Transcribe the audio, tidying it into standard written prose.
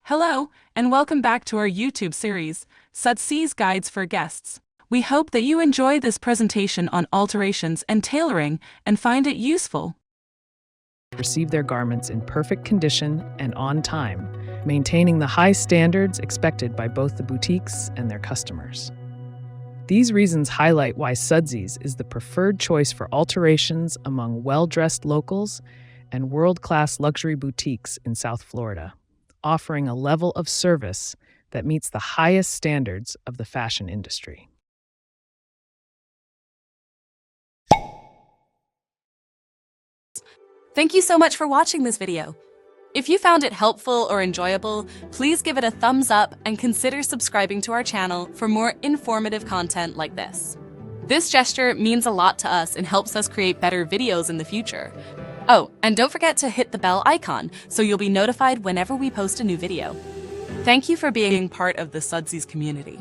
Hello, and welcome back to our YouTube series, Sudsies Guides for Guests. We hope that you enjoy this presentation on alterations and tailoring and find it useful. Receive their garments in perfect condition and on time, maintaining the high standards expected by both the boutiques and their customers. These reasons highlight why Sudsies is the preferred choice for alterations among well-dressed locals and world-class luxury boutiques in South Florida, offering a level of service that meets the highest standards of the fashion industry. Thank you so much for watching this video. If you found it helpful or enjoyable, please give it a thumbs up and consider subscribing to our channel for more informative content like this. This gesture means a lot to us and helps us create better videos in the future. Oh, and don't forget to hit the bell icon so you'll be notified whenever we post a new video. Thank you for being part of the Sudsies community.